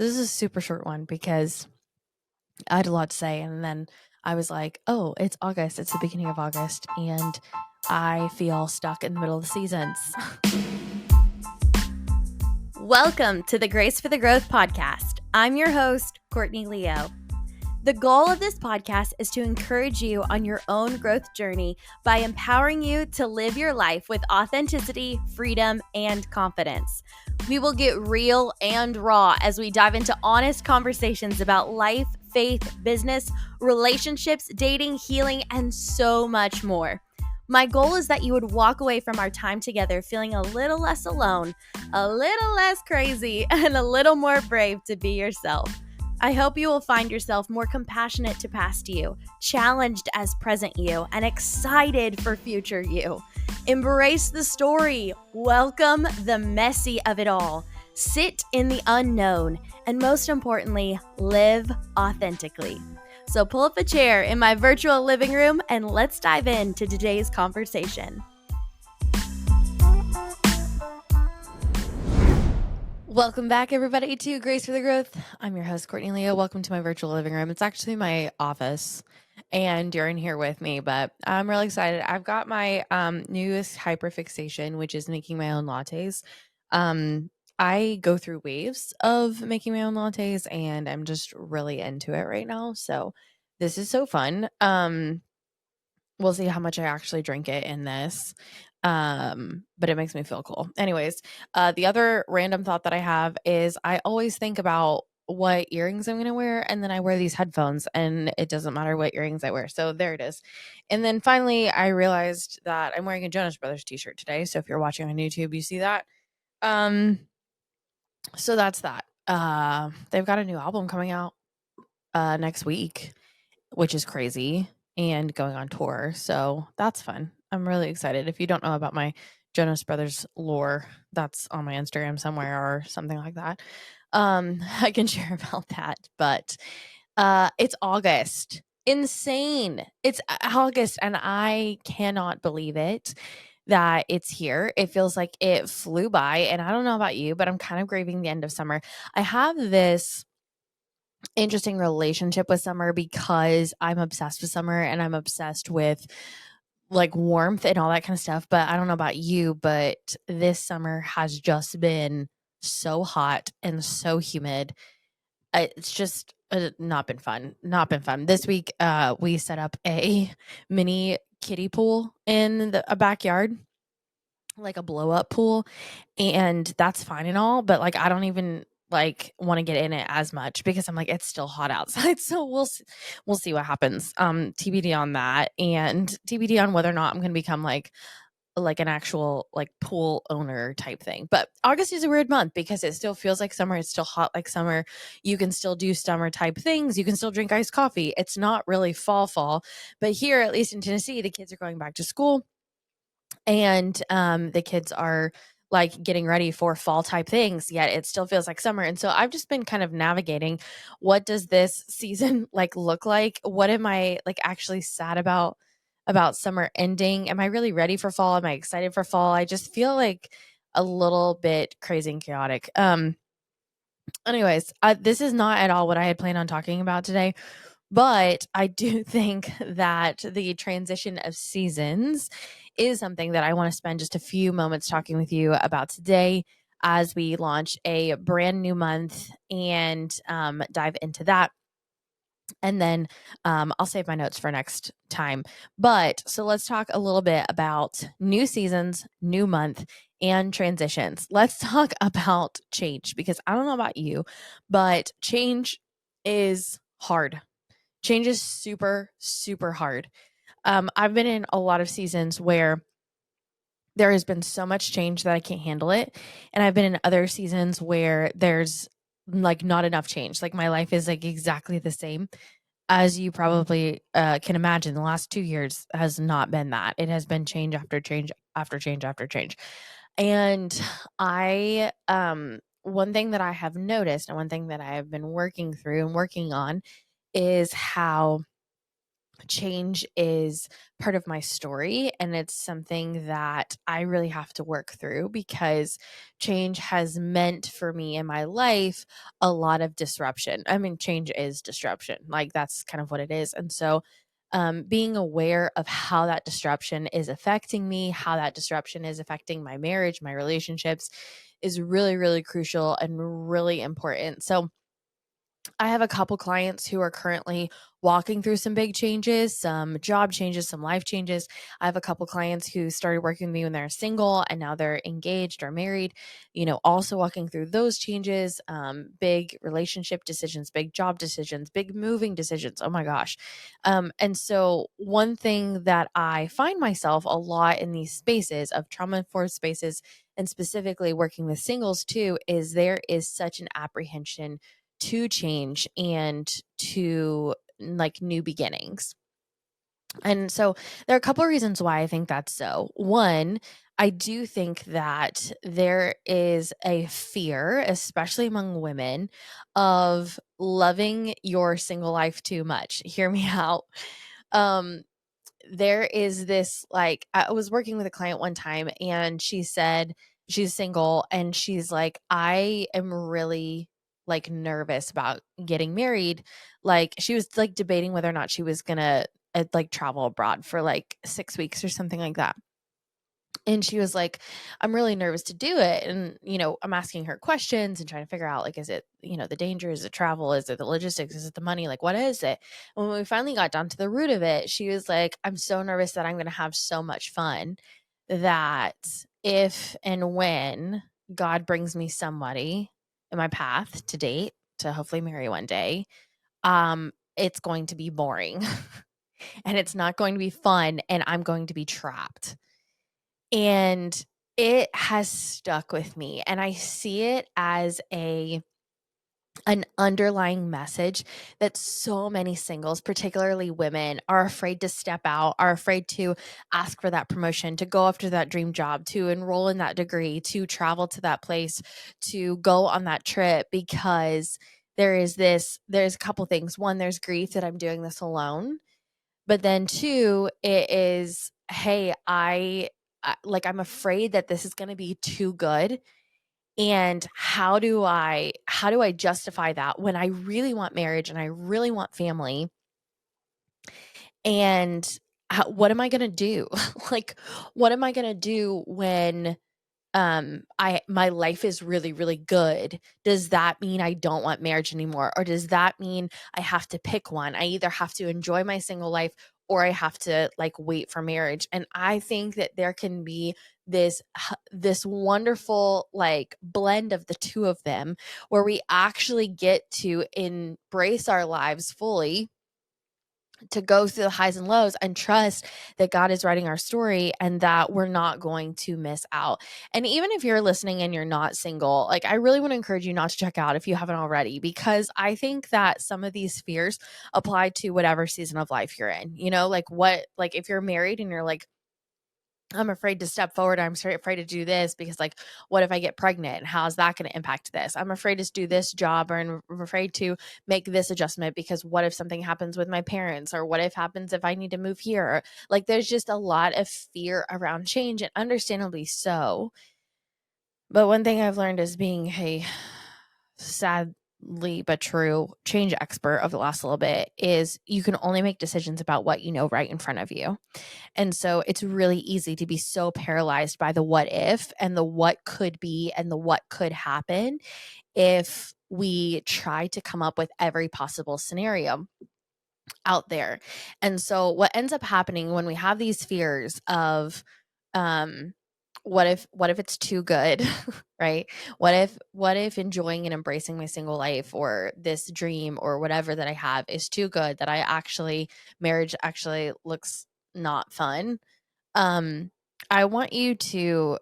This is a super short one because I had a lot to say, and then I was like, "Oh, it's August. It's the beginning of August, and I feel stuck in the middle of the seasons." Welcome to the Grace for the Growth podcast. I'm your host, Courtney Leo. The goal of this podcast is to encourage you on your own growth journey by empowering you to live your life with authenticity, freedom, and confidence. We will get real and raw as we dive into honest conversations about life, faith, business, relationships, dating, healing, and so much more. My goal is that you would walk away from our time together feeling a little less alone, a little less crazy, and a little more brave to be yourself. I hope you will find yourself more compassionate to past you, challenged as present you, and excited for future you. Embrace the story, welcome the messy of it all, sit in the unknown, and most importantly, live authentically. So pull up a chair in my virtual living room and let's dive into today's conversation. Welcome back, everybody, to Grace for the Growth. I'm your host, Courtney Leo. Welcome to my virtual living room. It's actually my office, and you're in here with me, but I'm really excited. I've got my newest hyperfixation, which is making my own lattes. I go through waves of making my own lattes, and I'm just really into it right now. So this is so fun. We'll see how much I actually drink it in this. But it makes me feel cool. Anyways, the other random thought that I have is I always think about what earrings I'm going to wear, and then I wear these headphones, and it doesn't matter what earrings I wear. So there it is. And then finally, I realized that I'm wearing a Jonas Brothers t-shirt today. So if you're watching on YouTube, you see that. So that's that. They've got a new album coming out next week, which is crazy, and going on tour. So that's fun. I'm really excited. If you don't know about my Jonas Brothers lore, that's on my Instagram somewhere or something like that. I can share about that. But it's August. Insane. It's August, and I cannot believe it that it's here. It feels like it flew by, and I don't know about you, but I'm kind of craving the end of summer. I have this interesting relationship with summer because I'm obsessed with summer, and I'm obsessed with like warmth and all that kind of stuff. But I don't know about you, but this summer has just been so hot and so humid. It's just not been fun. Not been fun. This week, we set up a mini kiddie pool in a backyard, like a blow up pool, and that's fine and all, but like I don't even like want to get in it as much because I'm like it's still hot outside. So we'll see what happens. TBD on that, and TBD on whether or not I'm going to become like an actual like pool owner type thing. But August is a weird month because it still feels like summer. It's still hot like summer. You can still do summer type things. You can still drink iced coffee. It's not really fall, but here, at least in Tennessee, the kids are going back to school, and the kids are like getting ready for fall type things, yet it still feels like summer. And so I've just been kind of navigating, what does this season like look like? What am I like actually sad about summer ending? Am I really ready for fall? Am I excited for fall? I just feel like a little bit crazy and chaotic. Anyways, this is not at all what I had planned on talking about today. But I do think that the transition of seasons is something that I want to spend just a few moments talking with you about today as we launch a brand new month and dive into that. And then I'll save my notes for next time. But so let's talk a little bit about new seasons, new month, and transitions. Let's talk about change because I don't know about you, but change is hard. Change is super, super hard. I've been in a lot of seasons where there has been so much change that I can't handle it. And I've been in other seasons where there's like not enough change. Like my life is like exactly the same. As you probably can imagine, the last 2 years has not been that. It has been change after change after change after change. And one thing that I have noticed and one thing that I have been working through and working on is how change is part of my story, and it's something that I really have to work through because change has meant for me in my life a lot of disruption. I mean, change is disruption. Like that's kind of what it is. And so being aware of how that disruption is affecting me, how that disruption is affecting my marriage, my relationships is really, really crucial and really important. So I have a couple clients who are currently walking through some big changes, some job changes, some life changes. I have a couple clients who started working with me when they're single and now they're engaged or married, also walking through those changes, big relationship decisions, big job decisions, big moving decisions. Oh my gosh. And so, one thing that I find myself a lot in these spaces of trauma informed spaces, and specifically working with singles too, is there is such an apprehension to change and to like new beginnings. And so there are a couple of reasons why I think that's so. One, I do think that there is a fear, especially among women, of loving your single life too much. Hear me out. Um, there is this like I was working with a client one time and she said she's single and she's like, I am really like nervous about getting married. Like she was like debating whether or not she was gonna like travel abroad for like 6 weeks or something like that. And she was like, I'm really nervous to do it. And, I'm asking her questions and trying to figure out, like, is it, the danger? Is it travel? Is it the logistics? Is it the money? Like, what is it? And when we finally got down to the root of it, she was like, I'm so nervous that I'm going to have so much fun that if and when God brings me somebody in my path to date, to hopefully marry one day, it's going to be boring and it's not going to be fun and I'm going to be trapped. And it has stuck with me, and I see it as an underlying message that so many singles, particularly women, are afraid to step out, are afraid to ask for that promotion, to go after that dream job, to enroll in that degree, to travel to that place, to go on that trip because there's a couple things. One, there's grief that I'm doing this alone. But then two, it is, hey, like I'm afraid that this is going to be too good. And how do I justify that when I really want marriage and I really want family? And what am I going to do? Like, what am I going to do when I my life is really, really good? Does that mean I don't want marriage anymore? Or does that mean I have to pick one? I either have to enjoy my single life or I have to like wait for marriage. And I think that there can be this wonderful like blend of the two of them where we actually get to embrace our lives fully, to go through the highs and lows and trust that God is writing our story and that we're not going to miss out. And even if you're listening and you're not single, like I really want to encourage you not to check out if you haven't already, because I think that some of these fears apply to whatever season of life you're in. Like if you're married and you're like, I'm afraid to step forward. I'm afraid to do this because, like, what if I get pregnant? How's that going to impact this? I'm afraid to do this job, or I'm afraid to make this adjustment because what if something happens with my parents, or what if happens if I need to move here? Like, there's just a lot of fear around change, and understandably so. But one thing I've learned is being a sadly but true change expert of the last little bit is you can only make decisions about what you know right in front of you. And so it's really easy to be so paralyzed by the what if and the what could be and the what could happen if we try to come up with every possible scenario out there. And so what ends up happening when we have these fears of um what if it's too good, right? What if enjoying and embracing my single life or this dream or whatever that I have is too good that marriage actually looks not fun. um, I want you to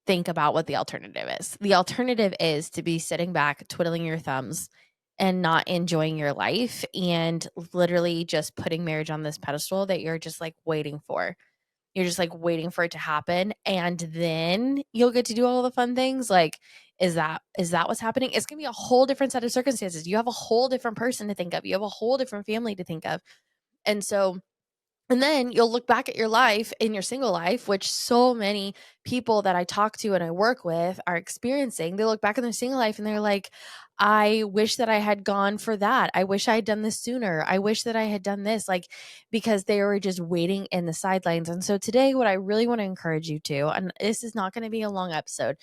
think about what the alternative is. The alternative is to be sitting back, twiddling your thumbs, and not enjoying your life and literally just putting marriage on this pedestal that you're just like waiting for. You're just like waiting for it to happen. And then you'll get to do all the fun things. Like, is that what's happening? It's gonna be a whole different set of circumstances. You have a whole different person to think of. You have a whole different family to think of. And then you'll look back at your life in your single life, which so many people that I talk to and I work with are experiencing. They look back in their single life and they're like, I wish that I had gone for that. I wish I had done this sooner. I wish that I had done this, like, because they were just waiting in the sidelines. And so today, what I really want to encourage you to, and this is not going to be a long episode,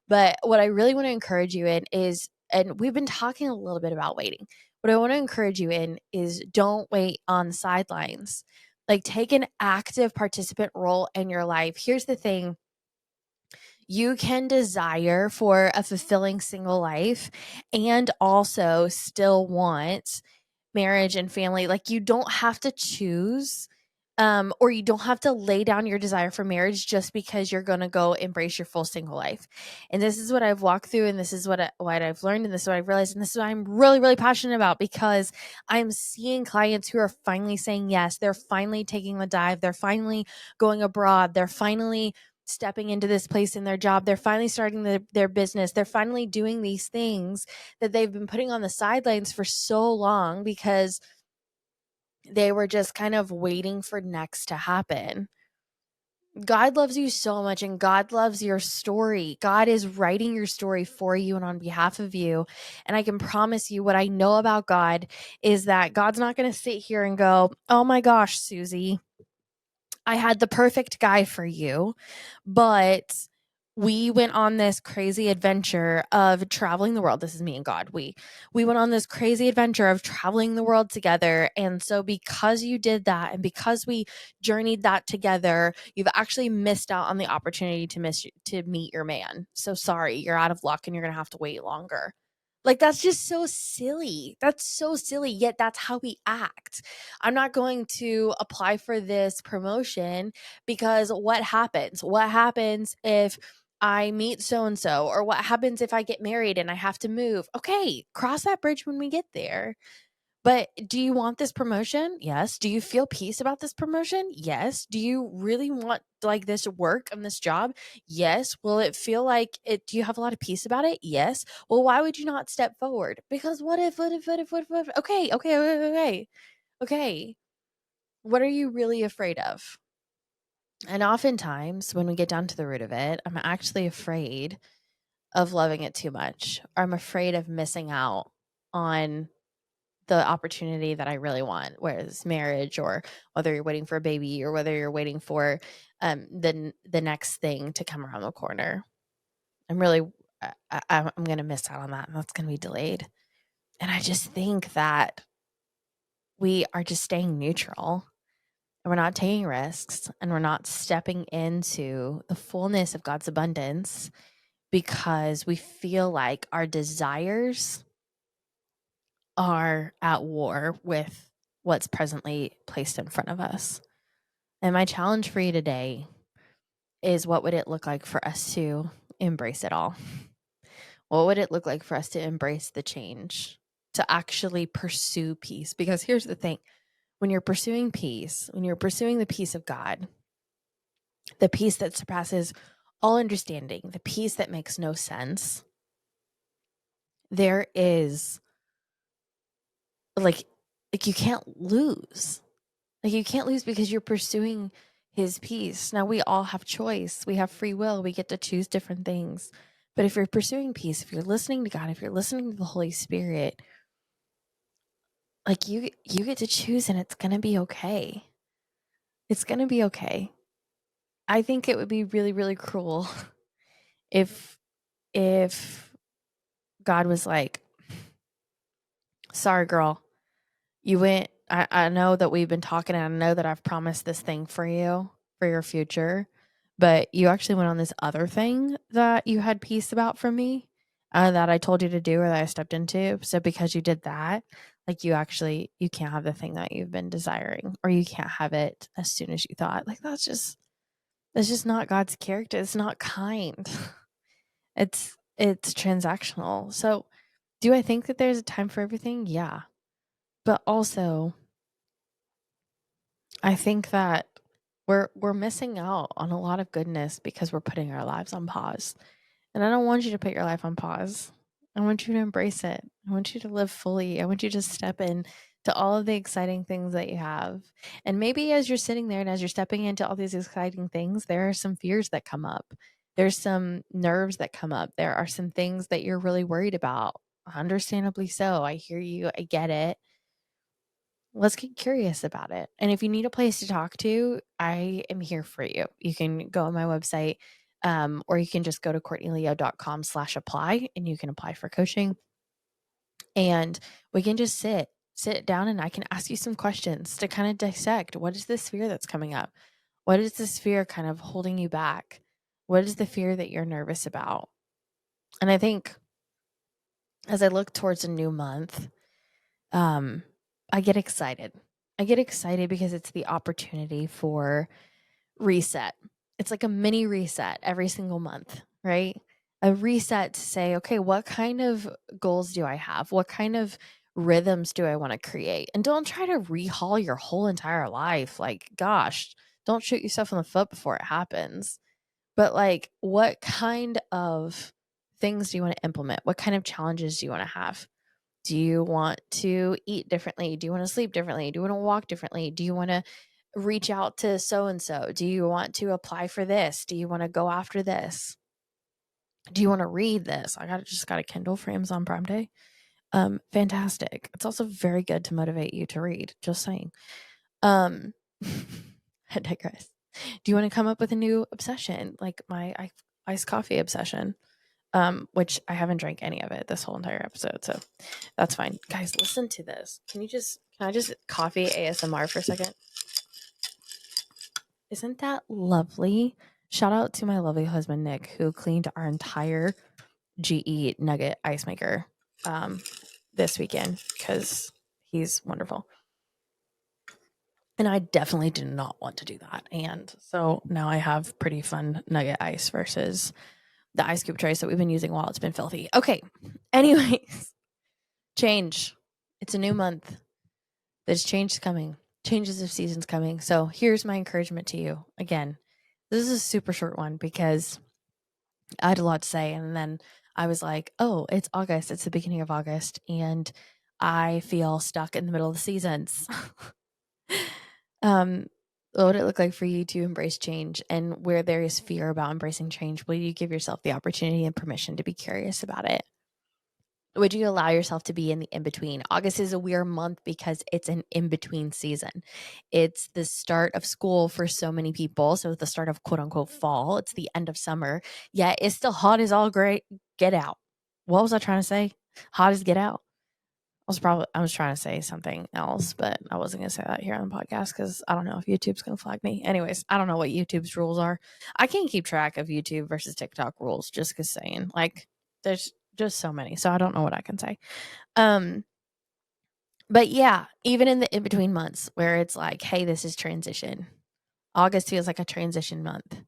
but what I really want to encourage you in is, and we've been talking a little bit about waiting. What I want to encourage you in is don't wait on the sidelines. Like, take an active participant role in your life. Here's the thing. You can desire for a fulfilling single life and also still want marriage and family. Like, you don't have to choose, or you don't have to lay down your desire for marriage just because you're going to go embrace your full single life. And this is what I've walked through, and this is what I've learned, and this is what I've realized, and this is what I'm really, really passionate about, because I'm seeing clients who are finally saying yes. They're finally taking the dive. They're finally going abroad. They're finally stepping into this place in their job. They're finally starting their business. They're finally doing these things that they've been putting on the sidelines for so long because they were just kind of waiting for next to happen. God loves you so much, and God loves your story. God is writing your story for you and on behalf of you. And I can promise you, what I know about God is that God's not going to sit here and go, oh my gosh, Susie, I had the perfect guy for you, but we went on this crazy adventure of traveling the world. This is me and God. We went on this crazy adventure of traveling the world together. And so because you did that and because we journeyed that together, you've actually missed out on the opportunity to meet your man. So sorry, you're out of luck and you're going to have to wait longer. Like, that's just so silly. That's so silly. Yet that's how we act. I'm not going to apply for this promotion because what happens? What happens if I meet so and so? Or what happens if I get married and I have to move? Okay, cross that bridge when we get there. But do you want this promotion? Yes. Do you feel peace about this promotion? Yes. Do you really want, like, this work and this job? Yes. Will it feel like it? Do you have a lot of peace about it? Yes. Well, why would you not step forward? Because what if, what if? Okay, okay. What are you really afraid of? And oftentimes when we get down to the root of it, I'm actually afraid of loving it too much, or I'm afraid of missing out on the opportunity that I really want, whereas marriage, or whether you're waiting for a baby, or whether you're waiting for the next thing to come around the corner. I'm really I'm going to miss out on that, and that's going to be delayed. And I just think that we are just staying neutral, and we're not taking risks, and we're not stepping into the fullness of God's abundance because we feel like our desires are at war with what's presently placed in front of us. And my challenge for you today is, what would it look like for us to embrace it all? What would it look like for us to embrace the change, to actually pursue peace? Because here's the thing, when you're pursuing peace, when you're pursuing the peace of God, the peace that surpasses all understanding, the peace that makes no sense, there is like you can't lose. Like, you can't lose because you're pursuing his peace. Now, we all have choice. We have free will. We get to choose different things. But if you're pursuing peace, if you're listening to God, if you're listening to the Holy Spirit, like, you get to choose, and it's going to be okay. It's going to be okay. I think it would be really, really cruel if God was like, sorry, girl, you went, I know that we've been talking, and I know that I've promised this thing for you, for your future, but you actually went on this other thing that you had peace about from me, that I told you to do, or that I stepped into. So because you did that, like, you can't have the thing that you've been desiring, or you can't have it as soon as you thought. Like, that's just not God's character. It's not kind. It's transactional. So do I think that there's a time for everything? Yeah. But also, I think that we're missing out on a lot of goodness because we're putting our lives on pause. And I don't want you to put your life on pause. I want you to embrace it. I want you to live fully. I want you to step in to all of the exciting things that you have. And maybe as you're sitting there and as you're stepping into all these exciting things, there are some fears that come up. There's some nerves that come up. There are some things that you're really worried about. Understandably so. I hear you. I get it. Let's get curious about it. And if you need a place to talk to, I am here for you. You can go on my website, or you can just go to courtneyleo.com/apply and you can apply for coaching. And we can just sit down and I can ask you some questions to kind of dissect what is this fear that's coming up? What is this fear kind of holding you back? What is the fear that you're nervous about? And I think as I look towards a new month, um, I get excited. I get excited because it's the opportunity for reset. It's like a mini reset every single month, right? A reset to say, okay, what kind of goals do I have? What kind of rhythms do I want to create? And don't try to rehaul your whole entire life. Like, gosh, don't shoot yourself in the foot before it happens. But like, what kind of things do you want to implement? What kind of challenges do you want to have? Do you want to eat differently? Do you want to sleep differently? Do you want to walk differently? Do you want to reach out to so and so? Do you want to apply for this? Do you want to go after this? Do you want to read this? Just got a Kindle for Amazon Prime Day. Fantastic. It's also very good to motivate you to read. Just saying. Um, I digress. Do you want to come up with a new obsession, like my iced coffee obsession? Which I haven't drank any of it this whole entire episode, so that's fine. Guys, listen to this. Can I just coffee ASMR for a second? Isn't that lovely? Shout out to my lovely husband, Nick, who cleaned our entire GE nugget ice maker this weekend because he's wonderful. And I definitely did not want to do that. And so now I have pretty fun nugget ice versus the ice cube trays that we've been using while it's been filthy. Okay. Anyways, change. It's a new month. There's change coming. Changes of seasons coming. So here's my encouragement to you. Again, this is a super short one because I had a lot to say. And then I was like, oh, it's August. It's the beginning of August. And I feel stuck in the middle of the seasons. What would it look like for you to embrace change? And where there is fear about embracing change, will you give yourself the opportunity and permission to be curious about it? Would you allow yourself to be in the in-between? August is a weird month because it's an in-between season. It's the start of school for so many people. So the start of quote unquote fall. It's the end of summer. Yeah, it's still hot as all great. Get out. What was I trying to say? Hot as get out. I was trying to say something else, but I wasn't gonna say that here on the podcast because I don't know if YouTube's gonna flag me. Anyways, I don't know what YouTube's rules are. I can't keep track of YouTube versus TikTok rules, just cause saying like there's just so many. So I don't know what I can say. Um, but yeah, even in the in-between months where it's like, hey, this is transition. August feels like a transition month.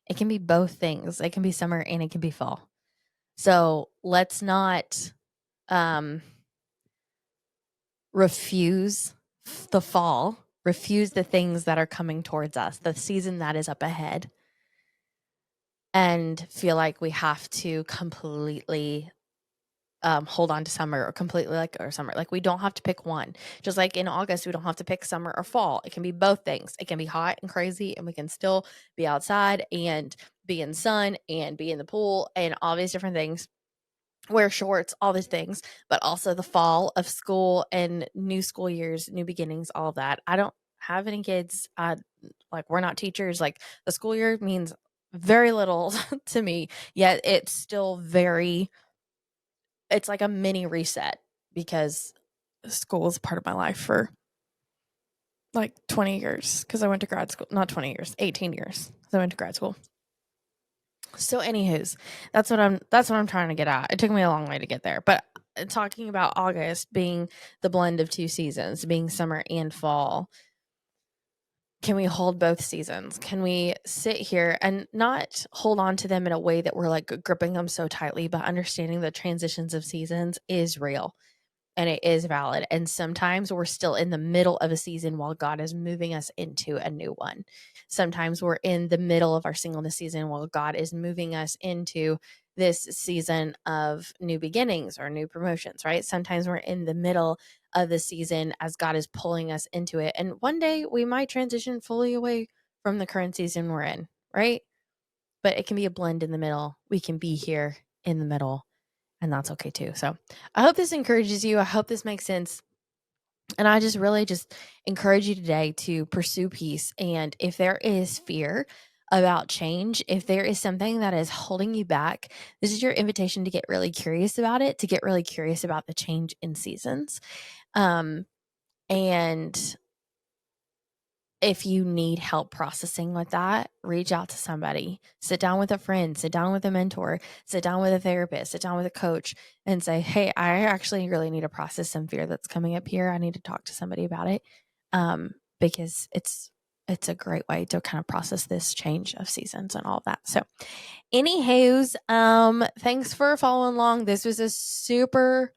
It can be both things. It can be summer and it can be fall. So let's not refuse the fall, refuse the things that are coming towards us, the season that is up ahead, and feel like we have to completely hold on to summer or completely or summer. Like we don't have to pick one. Just like in August, we don't have to pick summer or fall. It can be both things. It can be hot and crazy, and we can still be outside and be in sun and be in the pool and all these different things, wear shorts, all these things, but also the fall of school and new school years, new beginnings, all of that. I don't have any kids. Like we're not teachers. Like the school year means very little to me, yet it's still it's like a mini reset because school is part of my life for like 20 years because I went to grad school, not 20 years, 18 years. So I went to grad school. So anywho's, that's what I'm trying to get at. It took me a long way to get there, but talking about August being the blend of two seasons, being summer and fall, can we hold both seasons? Can we sit here and not hold on to them in a way that we're like gripping them so tightly, but understanding the transitions of seasons is real and it is valid. And sometimes we're still in the middle of a season while God is moving us into a new one. Sometimes we're in the middle of our singleness season while God is moving us into this season of new beginnings or new promotions, right? Sometimes we're in the middle of the season as God is pulling us into it. And one day we might transition fully away from the current season we're in, right? But it can be a blend in the middle. We can be here in the middle, and that's okay too. So I hope this encourages you. I hope this makes sense. And I just really just encourage you today to pursue peace. And if there is fear about change, if there is something that is holding you back, this is your invitation to get really curious about it, to get really curious about the change in seasons. And if you need help processing with that, reach out to somebody. Sit down with a friend, sit down with a mentor, sit down with a therapist, sit down with a coach and say, hey, I actually really need to process some fear that's coming up here. I need to talk to somebody about it, because it's a great way to kind of process this change of seasons and all of that. So anywho's, thanks for following along. This was a super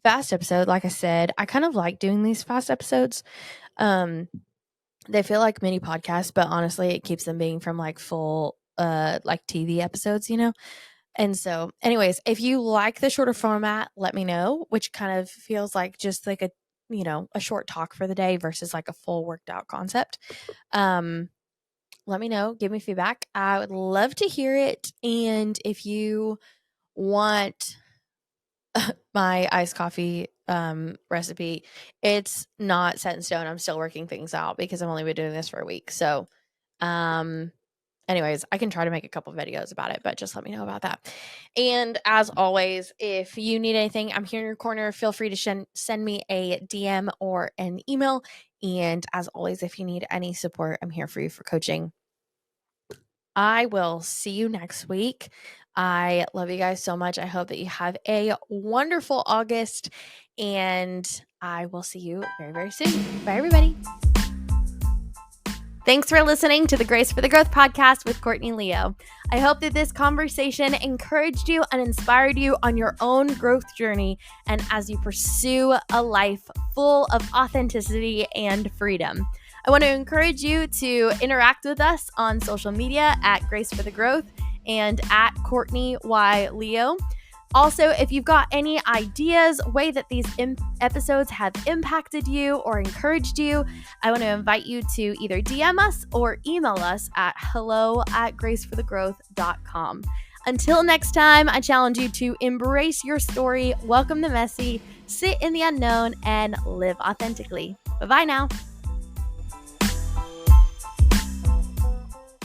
fast episode. Like I said, I kind of like doing these fast episodes. They feel like mini podcasts, but honestly, it keeps them being from like full, like TV episodes, And so, anyways, if you like the shorter format, let me know, which kind of feels like just like a short talk for the day versus like a full worked out concept. Let me know, give me feedback. I would love to hear it. And if you want my iced coffee recipe, it's not set in stone. I'm still working things out because I've only been doing this for a week. So anyways, I can try to make a couple videos about it, but just let me know about that. And as always, if you need anything, I'm here in your corner. Feel free to send me a DM or an email. And as always, if you need any support, I'm here for you for coaching. I will see you next week. I love you guys so much. I hope that you have a wonderful August, and I will see you very, very soon. Bye, everybody. Thanks for listening to the Grace for the Growth podcast with Courtney Leo. I hope that this conversation encouraged you and inspired you on your own growth journey and as you pursue a life full of authenticity and freedom. I want to encourage you to interact with us on social media at Grace for the Growth and at Courtney Y. Leo. Also, if you've got any ideas, way that these episodes have impacted you or encouraged you, I want to invite you to either DM us or email us at hello@graceforthegrowth.com. Until next time, I challenge you to embrace your story, welcome the messy, sit in the unknown, and live authentically. Bye-bye now.